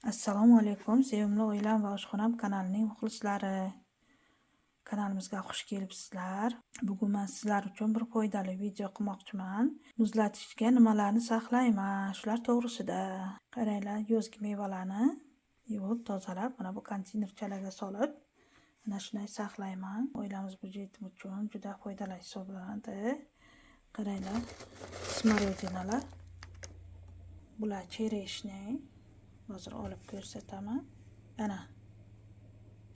Assalomu alaykum, sevimli oilam va oshxonam kanalining muxlislari. Kanalimizga xush kelibsizlar. Bugun men sizlar uchun bir foydali video qilmoqchiman. Muzlatgichga nimalarni saqlayman, shular to'g'risida. Qaranglar, yozgi mevalarni yuvib, tozalab, mana bu konteynerchalarga solib, mana shunday saqlayman. Oilamiz byudjeti uchun juda foydali hisoblanadi. Qaranglar, smorodinalar. Bular chereshni. Hozir olib ko'rsataman. Ana.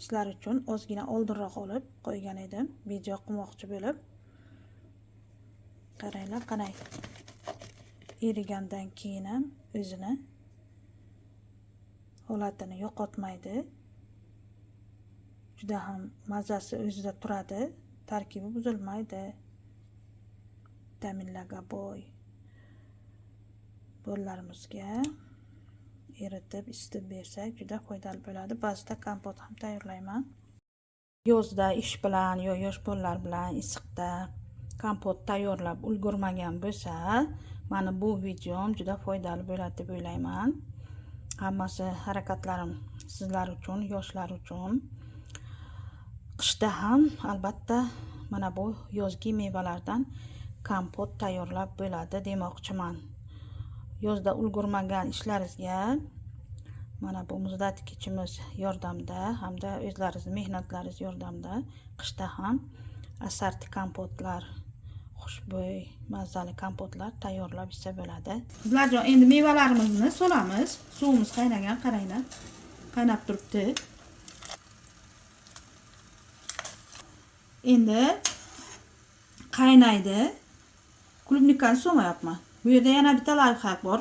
Sizlar uchun ozgina oldinroq olib qo'ygan edim, video qilmoqchi bo'lib. Qaranglar, qanday erigandan keyin ham o'zini holatini yo'qotmaydi. Juda ham mazasi o'zida turadi, tarkibi buzilmaydi. Vitaminlarga boy. Bolalarimizga eritib, isitib bersak juda foydali bo'ladi. Ba'zida kompot ham tayyorlayman. Yozda ish bilan yo yosh bolalar bilan issiqda kompot tayyorlab ulgurmagan bo'lsa, mana bu videom juda foydali bo'ladi deb o'ylayman. Hammasi harakatlarim sizlar uchun, yoshlar uchun. Qishda ham albatta mana bu yozgi mevalardan kompot tayyorlab bo'ladi demoqchiman. Yozda ulgurmagan ishlaringizga mana bu muzlatgichimiz yordamida hamda o'zlaringiz mehnatlaringiz yordamida qishda ham assorti kompotlar, xushbo'y, mazali kompotlar tayyorlab ichsa bo'ladi. Sizlarjon, endi mevalarimizni solamiz. Suvimiz qaynagan, qaranglar. Qaynab turibdi. Endi qaynaydi. Klubnikani solmayapman. Bu yerda yana bitta layfhak bor.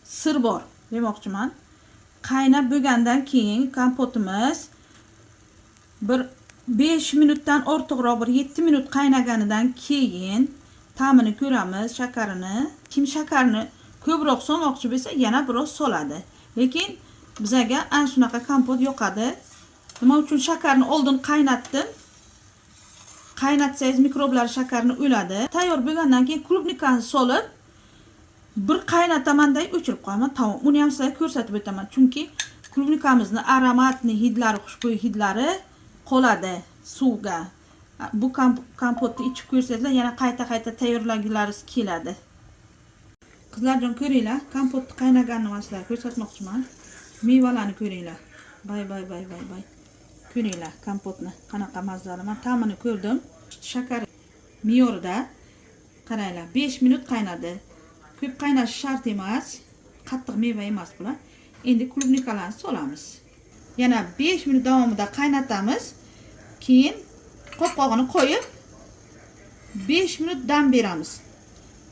Sir bor demoqchiman. Qaynab bo'lgandan keyin kompotimiz bir 5 minutdan ortiqroq, bir 7 minut qaynaganidan keyin ta'mini ko'ramiz, shakarini. Kim shakarni ko'proq solmoqchi bo'lsa, yana biroz soladi. Lekin bizga ana shunaqa kompot yoqadi. Nima uchun shakarni oldin qaynatdim? Qaynatsangiz mikroblar shakarni o'ladi. Tayyor bo'lgandan keyin klubnikani solib bir qaynatamanday o'chirib qo'yaman. Tamom. Uni ham sizlarga ko'rsatib o'taman. Chunki klubnikamizni aromatli hidlari, xushbo'y hidlari qoladi suvga. Bu kompotni ichib ko'rsangizlar, yana qayta tayyorlagingiz keladi. Qizlarjon, ko'ringlar, kompotni qaynaganini men sizlarga ko'rsatmoqchiman. Mevalarni ko'ringlar. Bay. Ko'ringlar, kompotni qanaqa mazali. Men ta'mini ko'rdim. Shakar me'yorida. Qaranglar, 5 minut qaynadi. Ko'p qaynashi shart emas. Qattiq meva emas bular. Endi klubnikalarni solamiz. Yana 5 minut davomida qaynatamiz. Keyin qopqog'ini qo'yib 5 minut dam beramiz.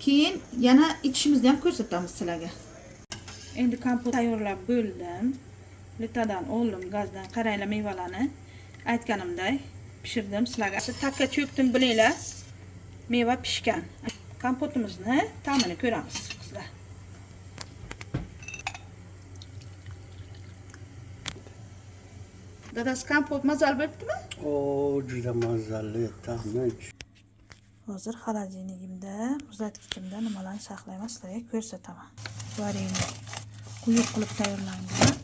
Keyin yana ichishimizni ham ko'rsatamiz sizlarga. Endi kompot tayyorlab bo'ldim. Plitadan oldim, gazdan. Qaranglar, mevalarni aytganimday pishirdim. Sizlarga takka cho'kdim, bilinglar. Meva pishgan. Kompotimizni ta'mini ko'ramiz qizlar. Dadasi, kompot mazali bo'libdimi? Juda mazali ta'mi. Hozir xolodilnigimda, muzlatgichimda nimalarni saqlayman sizlarga ko'rsataman. Varini quyuq qilib tayyorlangan.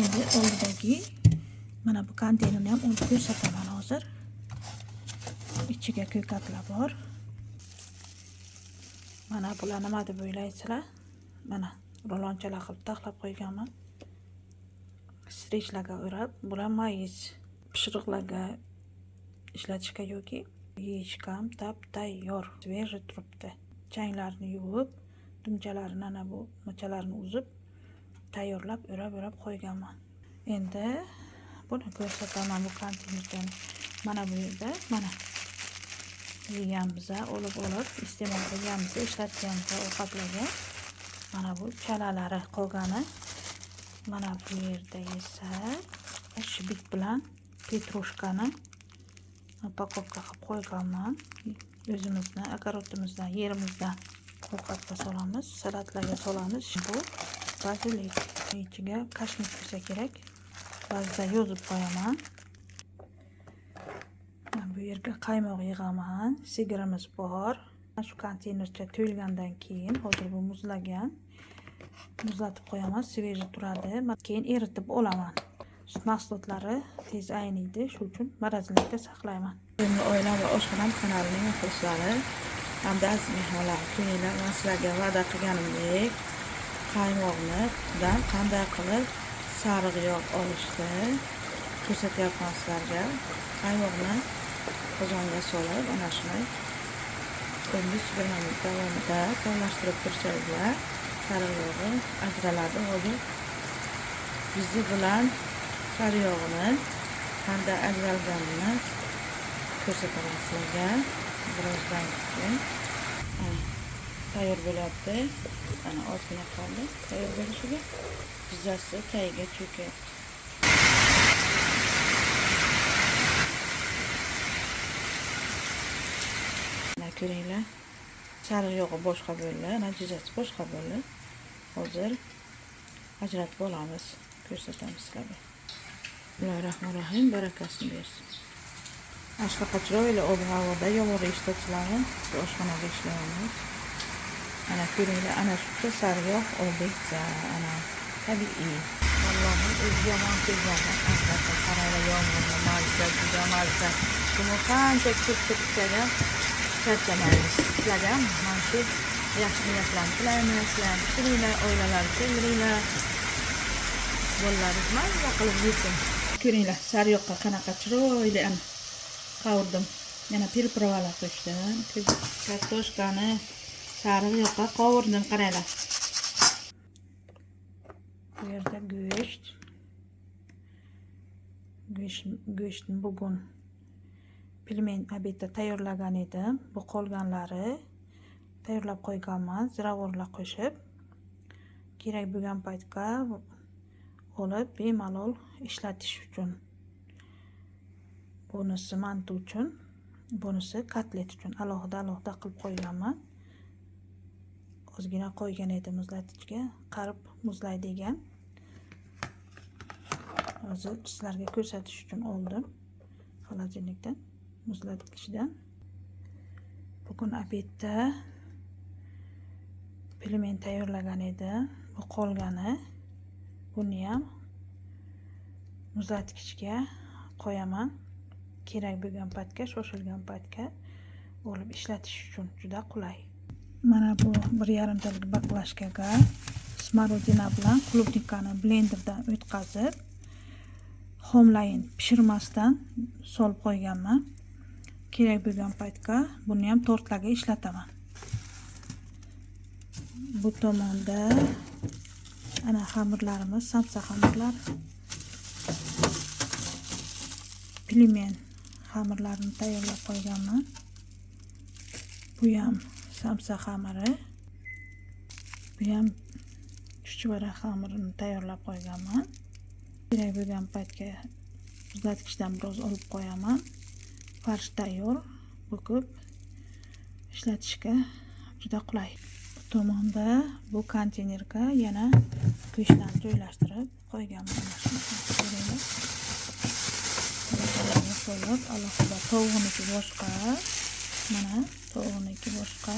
Endi oldidagi mana bu konteynerni ham olib ko'rsataman hozir. Ichiga ko'katlar bor. Mana bular nima deb o'ylaysizlar? Mana rolonchalar qilib taxlab qo'yganman. Strechlarga o'rab, bular mayiz pishiriqlarga ishlatishga yoki yeyishga ham tayyor. Svejiy turibdi. Changlarni yuvib, dumchalarini ana bu mochalarini uzib tayyorlab o'rab qo'yganman. Endi buni ko'rsataman, bu konteynerni. Mana bu yerda mana yeganmiz, olib iste'mol qilganmiz, ishlatganmiz ovqatlarga. Mana bu chalalari qolgani. Mana bu yerda esa shibit bilan petrushkani upakovka qilib qo'yganman. O'zimizni akarotimizdan, yerimizdan ovqatga solamiz, salatlarga solamiz. Bu bazilik. Ichiga kashmir bo'lsa kerak. Ba'zida yozib qo'yaman. Bu yerga qaymoq yig'aman. Sigirimiz bor. Shu konteynercha to'lgandan keyin hozir bu muzlagan. Muzlatib qo'yaman, sveji turadi. Keyin eritib olaman. Sut mahsulotlari tez ayniydi, shu uchun morozinlikda saqlayman. Endi oila va oshxonam kanalining muxlislari hamda aziz mehmonlar, ko'ringlar, men sizlarga va'da qilganimdek qaymoqni qanday qilib sariq yog' olishni ko'rsatyapman sizlarga. Qaymoqni qozonga solib, ana shunday 15-20 minut davomida kavlashtirib tursanglar, sariq yog'i ajraladi. Hozir bizi bilan sariq yog'ini qanday ajralganini ko'rsataman sizlarga. Birozdan keyin tayyor bo'lyapti. Ana ozgina qoldi tayyor bo'lishiga. Pizzasi tagiga cho'kyapti. Mana ko'ringlar. Sariq yog'i boshqa bo'ldi, natijasi boshqa bo'ldi. Hozir ajratib olamiz, ko'rsatamiz sizlarga. Bismillahirrohmanirrohim, barakasini bersin. Ashqaqa chiroyli ob-havoda yomg'ir ishtirokchilari oshxonada ishlaymiz. Ana ko'ringlar, ana shu sariq yog' obitsa, ana tabiiy. Allohning o'zi yomon kelgandan albatta qaraylar, yomg'irni mazza, juda mazza. Buni qancha ko'p-ko'p charchamaymiz. Sizlarga mana shu yaxshi niyatlarni tilaymiz. Sizlarni turinglar, oilalar keldiringlar. Bolalaringiz mazza qilib yesin. Ko'ringlar, sariq yoqqa qanaqa chiroyli ana qavurdim. Yana pirpirovalar qo'shdim. Kartoshkani sariq yoqqa qovurdim, qaranglar. Bu yerda go'shtni bugun pilmen obedda tayyorlagan edim. Bu qolganlari tayyorlab qo'yganman, ziravorlar qo'shib. Kerak bo'lgan paytga olib bemalol ishlatish uchun. Bunisi manti uchun, bunisi kotlet uchun alohida qilib qo'yganman. Ozgina qo'ygan edim muzlatgichga, qarib muzlaydi degan. Hozir sizlarga ko'rsatish uchun oldim xolodilnikdan, muzlatgichdan. Bugun obedda pilmen tayyorlagan edim. Bu qolgani. Buni ham muzlatgichga qo'yaman. Kerak bo'lgan paytga, shoshilgan paytga olib ishlatish uchun juda qulay. Mana bu 1,5 talik baklashkaga smorodina bilan klubnikani blenderdan o'tkazib, xomlayin pishirmasdan solib qo'yganman. Kerak bo'lgan paytga buni ham tortlarga ishlataman. Bu tomonda ana xamirlarimiz, samsa xamirlar. Pilmen xamirlarini tayyorlab qo'yganman. Bu ham samsa xamiri. Bu ham chuchvara xamirini tayyorlab qo'yganman. Kerak bo'lgan paytga muzlatgichdan biroz olib qo'yaman. Farsh tayyor, bo'lib ishlatishga juda qulay. Bu tomonda bu konteynerga yana go'shtlarni joylashtirib qo'yganman. Qo'yib, alohida tovuqniki boshqa, mana tovuqniki boshqa,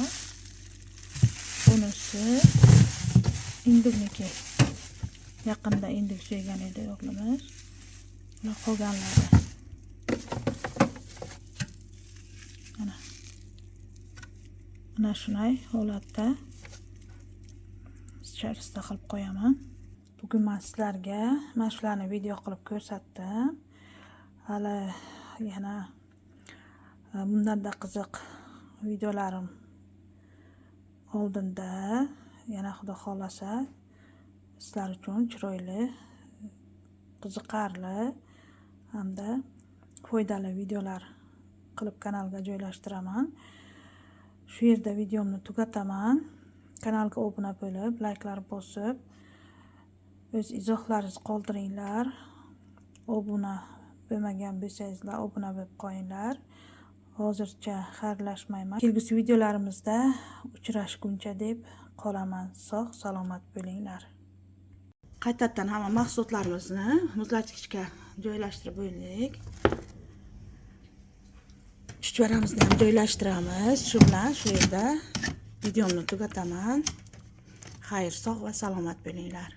bunisi indikniki. Yaqinda indik so'ygan edi o'g'limiz. Ular qolganlari. Mana shunday holatda ichkarisida qilib qo'yaman. Bugun men sizlarga mana shularni video qilib ko'rsatdim. Hali yana bundanda qiziq videolarim oldinda. Yana xudo xolasa sizlar uchun chiroyli, qiziqarli hamda foydali videolar qilib kanalga joylashtiraman. Shu yerda videomni tugataman. Kanalga obuna bo'lib, layklar bosib, o'z izohlaringizni qoldiringlar. Obuna bo'lmagan bo'lsangizlar, obuna bo'lib qo'yinglar. Hozircha xayrlashmayman. Kelgusi videolarimizda uchrashguncha deb qolaman. Sog' salomat bo'linglar. Qaytadan hamma mahsulotlarimizni muzlatgichga joylashtirib bo'ldik. Chuchvaramizni ham joylashtiramiz. Shu bilan shu yerda videomni tugataman. xayr sog' va salomat bo'linglar.